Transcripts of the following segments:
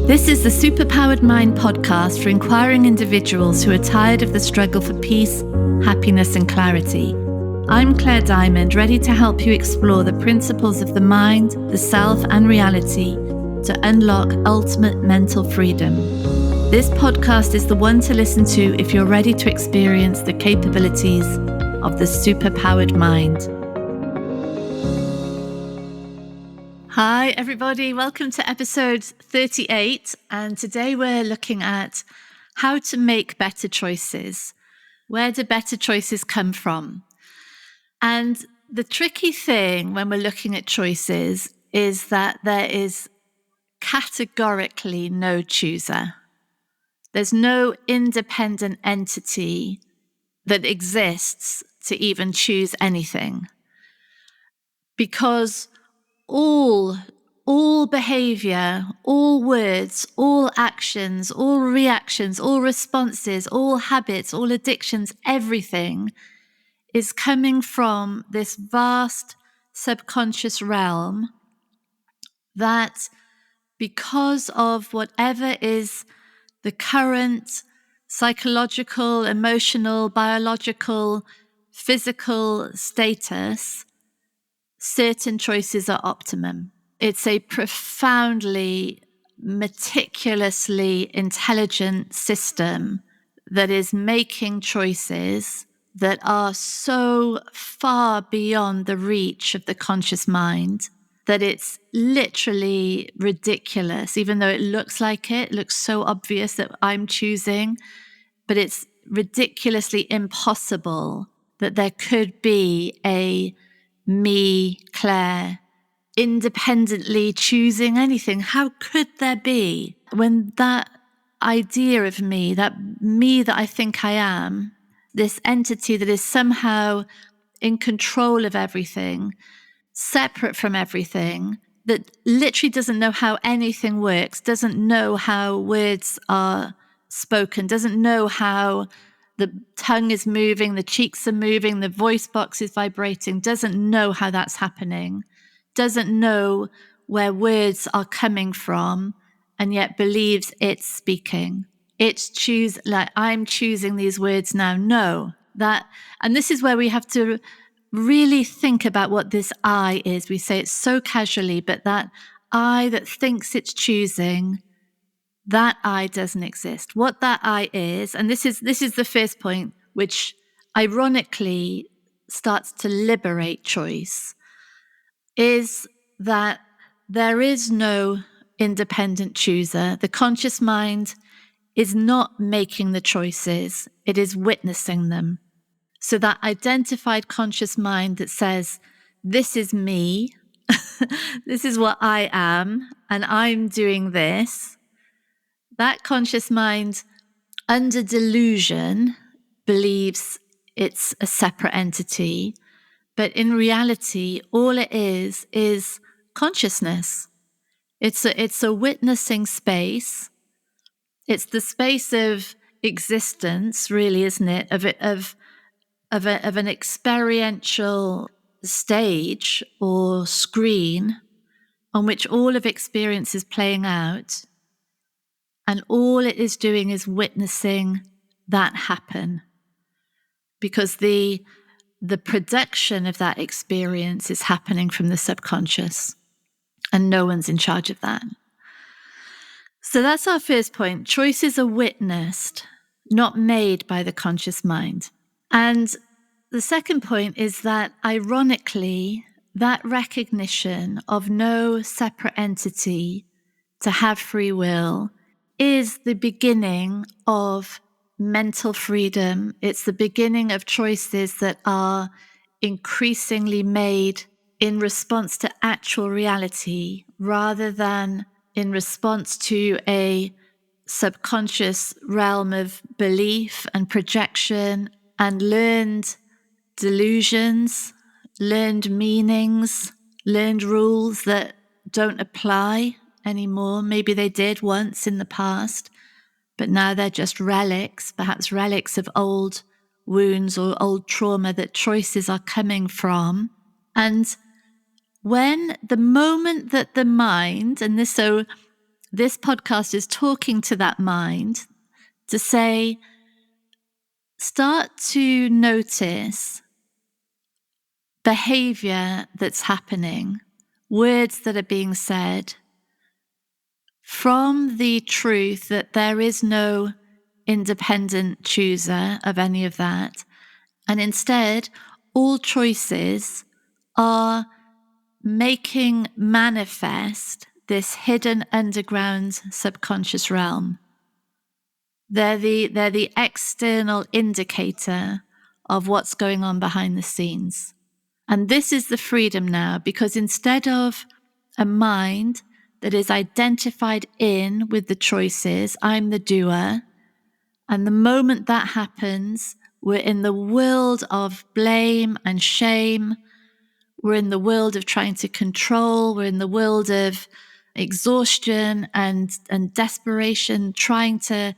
This is the Superpowered Mind podcast for inquiring individuals who are tired of the struggle for peace, happiness, and clarity. I'm Claire Diamond, ready to help you explore the principles of the mind, the self, and reality to unlock ultimate mental freedom. This podcast is the one to listen to if you're ready to experience the capabilities of the superpowered mind. Hi, everybody. Welcome to episode 38. And today we're looking at how to make better choices. Where do better choices come from? And the tricky thing when we're looking at choices is that there is categorically no chooser. There's no independent entity that exists to even choose anything. Because all behavior, all words, all actions, all reactions, all responses, all habits, all addictions, everything is coming from this vast subconscious realm that, because of whatever is the current psychological, emotional, biological, physical status, certain choices are optimum. It's a profoundly, meticulously intelligent system that is making choices that are so far beyond the reach of the conscious mind that it's literally ridiculous. Even though it looks like it looks so obvious that I'm choosing, but it's ridiculously impossible that there could be a me, Claire, independently choosing anything. How could there be, when that idea of me that I think I am, this entity that is somehow in control of everything, separate from everything, that literally doesn't know how anything works, doesn't know how words are spoken, doesn't know how the tongue is moving, the cheeks are moving, the voice box is vibrating, doesn't know how that's happening, doesn't know where words are coming from, and yet believes it's speaking. It's like I'm choosing these words now. No, and this is where we have to really think about what this I is. We say it so casually, but that I that thinks it's choosing, that I doesn't exist. What that I is, and this is the first point, which ironically starts to liberate choice, is that there is no independent chooser. The conscious mind is not making the choices, it is witnessing them. So that identified conscious mind that says, this is me, this is what I am, and I'm doing this, that conscious mind, under delusion, believes it's a separate entity. But in reality, all it is consciousness. It's a witnessing space. It's the space of existence, really, isn't it? Of an experiential stage or screen on which all of experience is playing out. And all it is doing is witnessing that happen. Because the production of that experience is happening from the subconscious, and no one's in charge of that. So that's our first point. Choices are witnessed, not made by the conscious mind. And the second point is that, ironically, that recognition of no separate entity to have free will is the beginning of mental freedom. It's the beginning of choices that are increasingly made in response to actual reality rather than in response to a subconscious realm of belief and projection and learned delusions, learned meanings, learned rules that don't apply anymore. Maybe they did once in the past, but now they're just relics, perhaps relics of old wounds or old trauma that choices are coming from. And when the moment that the mind, and this this podcast is talking to that mind to say, start to notice behavior that's happening, words that are being said, from the truth that there is no independent chooser of any of that. And instead, all choices are making manifest this hidden underground subconscious realm. They're the external indicator of what's going on behind the scenes. And this is the freedom now, because instead of a mind that is identified in with the choices, I'm the doer, and the moment that happens, we're in the world of blame and shame. We're in the world of trying to control. We're in the world of exhaustion and desperation, trying to,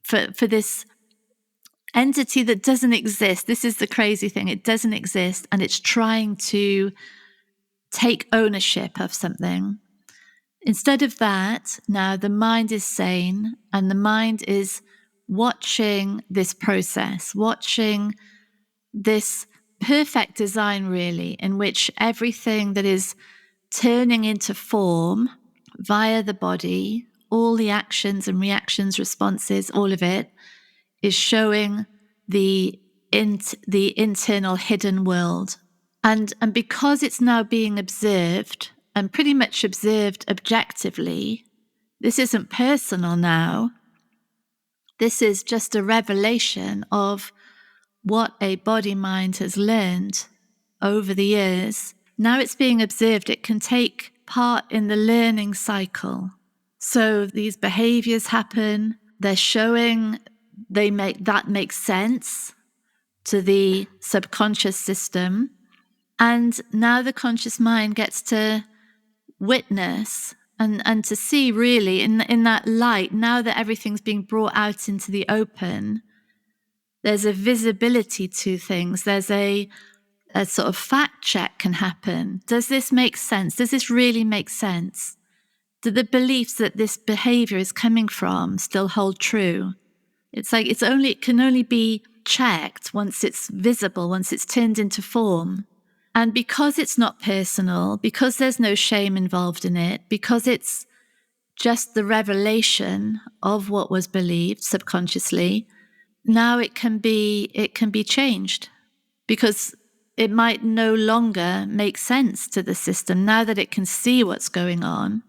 for this entity that doesn't exist. This is the crazy thing. It doesn't exist, and it's trying to take ownership of something. Instead of that, now the mind is sane, and the mind is watching this process, watching this perfect design, really, in which everything that is turning into form via the body, all the actions and reactions, responses, all of it is showing the internal hidden world. And because it's now being observed, and pretty much observed objectively, this isn't personal now. This is just a revelation of what a body mind has learned over the years. Now it's being observed. It can take part in the learning cycle. So these behaviors happen. They're showing, that makes sense to the subconscious system. And now the conscious mind gets to witness and to see, really, in that light, now that everything's being brought out into the open, there's a visibility to things. There's a sort of fact check can happen. Does this make sense? Does this really make sense? Do the beliefs that this behavior is coming from still hold true? It's like it can only be checked once it's visible, once it's turned into form. And because it's not personal, because there's no shame involved in it, because it's just the revelation of what was believed subconsciously, now it can be changed, because it might no longer make sense to the system now that it can see what's going on.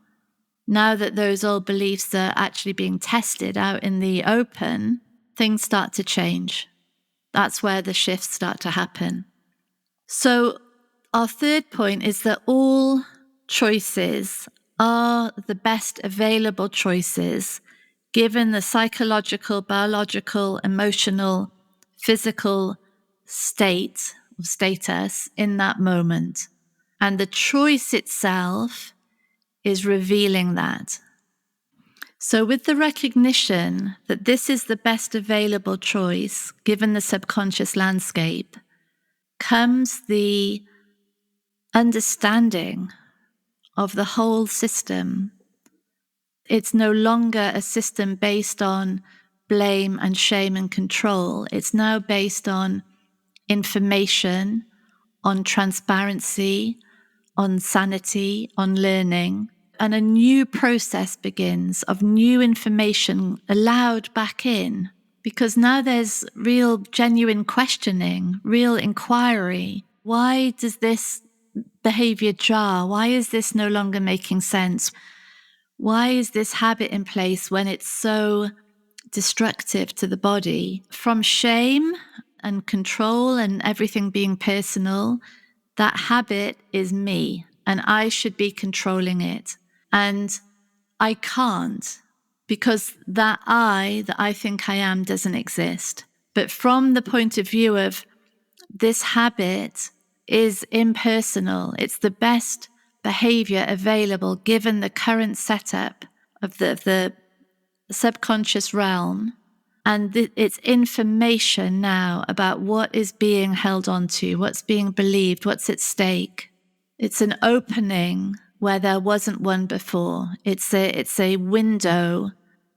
Now that those old beliefs are actually being tested out in the open, things start to change. That's where the shifts start to happen. So our third point is that all choices are the best available choices given the psychological, biological, emotional, physical state or status in that moment. And the choice itself is revealing that. So with the recognition that this is the best available choice given the subconscious landscape, comes the understanding of the whole system. It's no longer a system based on blame and shame and control. It's now based on information, on transparency, on sanity, on learning. And a new process begins of new information allowed back in, because now there's real genuine questioning, real inquiry. Why does this behavior jar? Why is this no longer making sense? Why is this habit in place when it's so destructive to the body? From shame and control and everything being personal, that habit is me, and I should be controlling it. And I can't, because that I think I am doesn't exist. But from the point of view of this habit is impersonal, it's the best behavior available given the current setup of the subconscious realm, and it's information now about what is being held on to, what's being believed, what's at stake. It's an opening where there wasn't one before. It's a window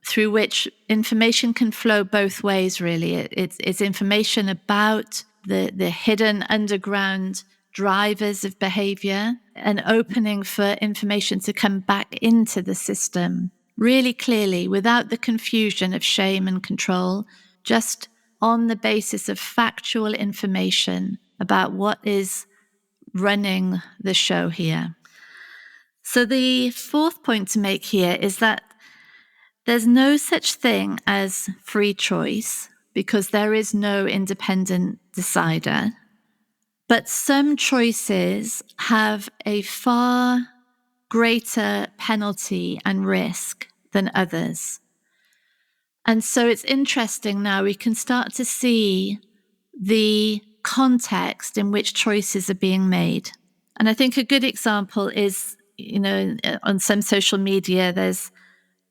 through which information can flow both ways, really. It's information about the hidden underground drivers of behavior, an opening for information to come back into the system really clearly without the confusion of shame and control, just on the basis of factual information about what is running the show here. So the fourth point to make here is that there's no such thing as free choice because there is no independent decider. But some choices have a far greater penalty and risk than others. And so it's interesting now we can start to see the context in which choices are being made. And I think a good example is, on some social media, there's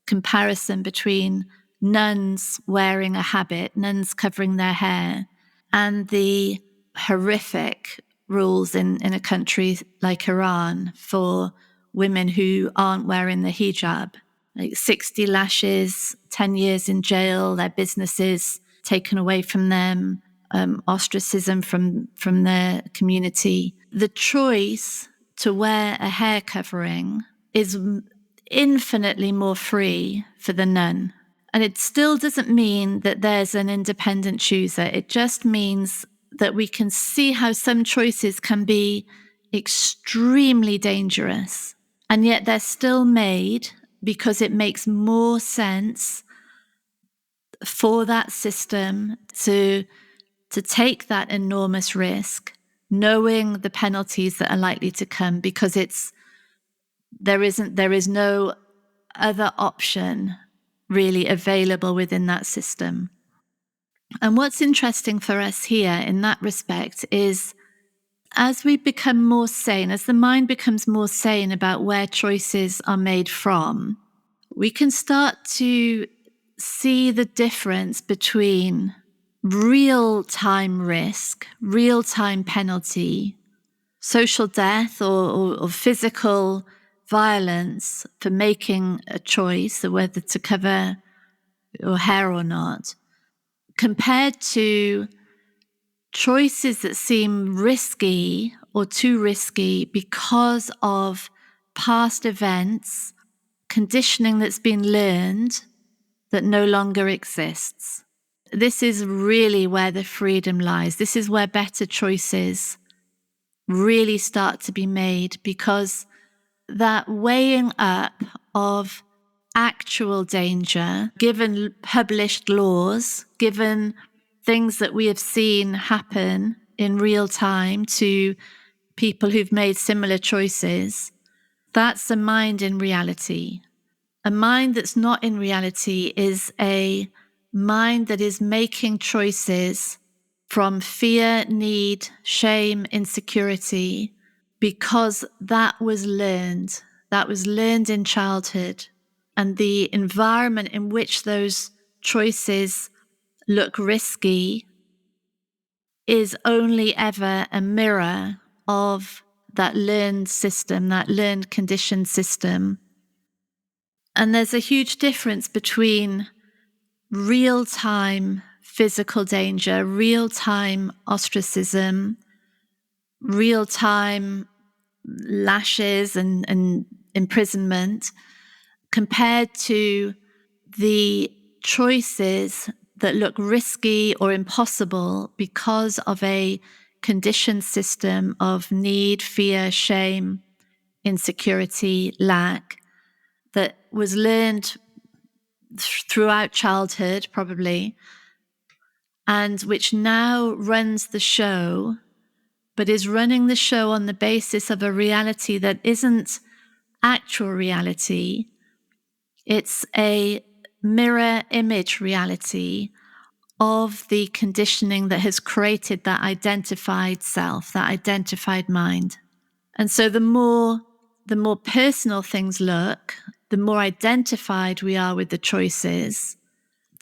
comparison between nuns wearing a habit, nuns covering their hair, and the horrific rules in a country like Iran for women who aren't wearing the hijab. Like 60 lashes, 10 years in jail, their businesses taken away from them, ostracism from their community. The choice to wear a hair covering is infinitely more free for the nun. And it still doesn't mean that there's an independent chooser. It just means that we can see how some choices can be extremely dangerous. And yet they're still made because it makes more sense for that system to take that enormous risk, knowing the penalties that are likely to come, because there is no other option really available within that system. And what's interesting for us here in that respect is as we become more sane, as the mind becomes more sane about where choices are made from, we can start to see the difference between real-time risk, real-time penalty, social death or physical violence for making a choice of whether to cover your hair or not, compared to choices that seem risky or too risky because of past events, conditioning that's been learned that no longer exists. This is really where the freedom lies. This is where better choices really start to be made, because that weighing up of actual danger, given published laws, given things that we have seen happen in real time to people who've made similar choices, that's a mind in reality. A mind that's not in reality is a mind that is making choices from fear, need, shame, insecurity, because that was learned. That was learned in childhood. And the environment in which those choices look risky is only ever a mirror of that learned system, that learned conditioned system. And there's a huge difference between real-time physical danger, real-time ostracism, real-time lashes and imprisonment, compared to the choices that look risky or impossible because of a conditioned system of need, fear, shame, insecurity, lack, that was learned throughout childhood, probably, and which now runs the show, but is running the show on the basis of a reality that isn't actual reality. It's a mirror image reality of the conditioning that has created that identified self, that identified mind. And so the more personal things look, the more identified we are with the choices,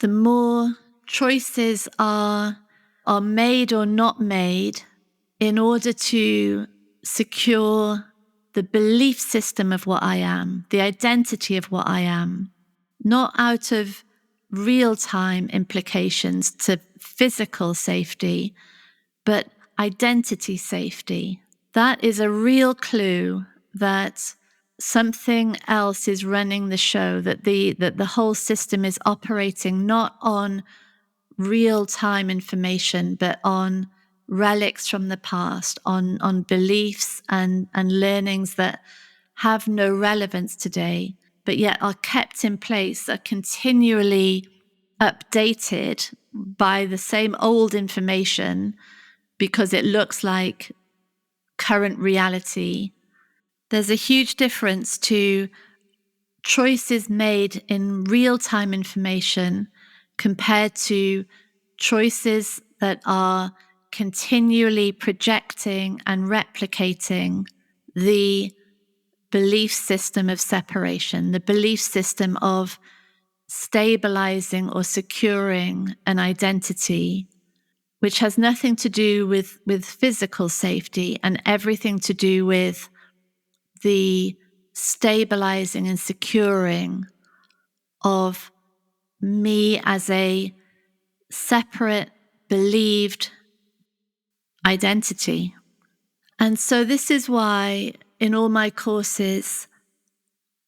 the more choices are made or not made in order to secure the belief system of what I am, the identity of what I am, not out of real-time implications to physical safety, but identity safety. That is a real clue that something else is running the show, that the whole system is operating not on real-time information, but on relics from the past, on beliefs and learnings that have no relevance today, but yet are kept in place, are continually updated by the same old information because it looks like current reality. There's a huge difference to choices made in real-time information compared to choices that are continually projecting and replicating the belief system of separation, the belief system of stabilizing or securing an identity, which has nothing to do with physical safety and everything to do with the stabilizing and securing of me as a separate, believed identity. And so this is why in all my courses,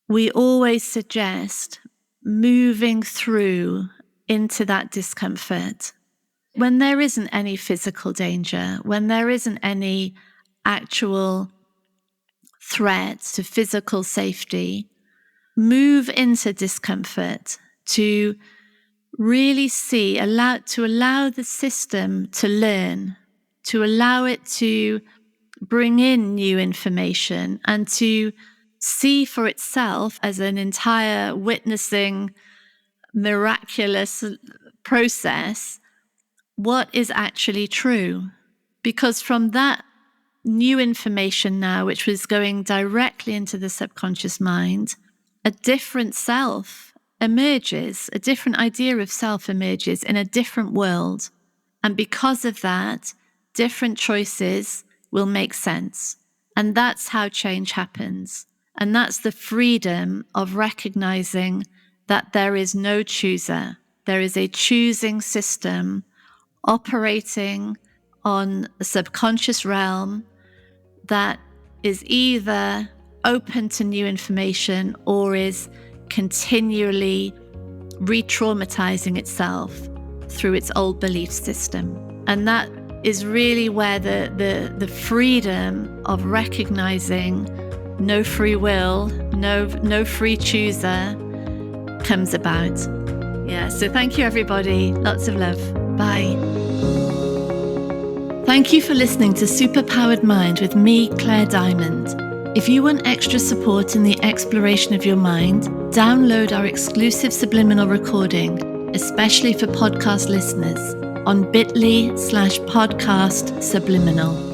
we always suggest moving through into that discomfort. When there isn't any physical danger, when there isn't any actual threat to physical safety, move into discomfort to really see, allow the system to learn, to allow it to bring in new information and to see for itself as an entire witnessing miraculous process what is actually true. Because from that new information now, which was going directly into the subconscious mind, a different self emerges, a different idea of self emerges in a different world. And because of that, different choices will make sense. And that's how change happens. And that's the freedom of recognizing that there is no chooser. There is a choosing system operating on the subconscious realm that is either open to new information or is continually re-traumatizing itself through its old belief system. And that is really where the freedom of recognizing no free will, no free chooser comes about. Yeah, so thank you everybody. Lots of love. Bye. Thank you for listening to Superpowered Mind with me, Claire Diamond. If you want extra support in the exploration of your mind, download our exclusive subliminal recording, especially for podcast listeners, on bit.ly/podcast subliminal.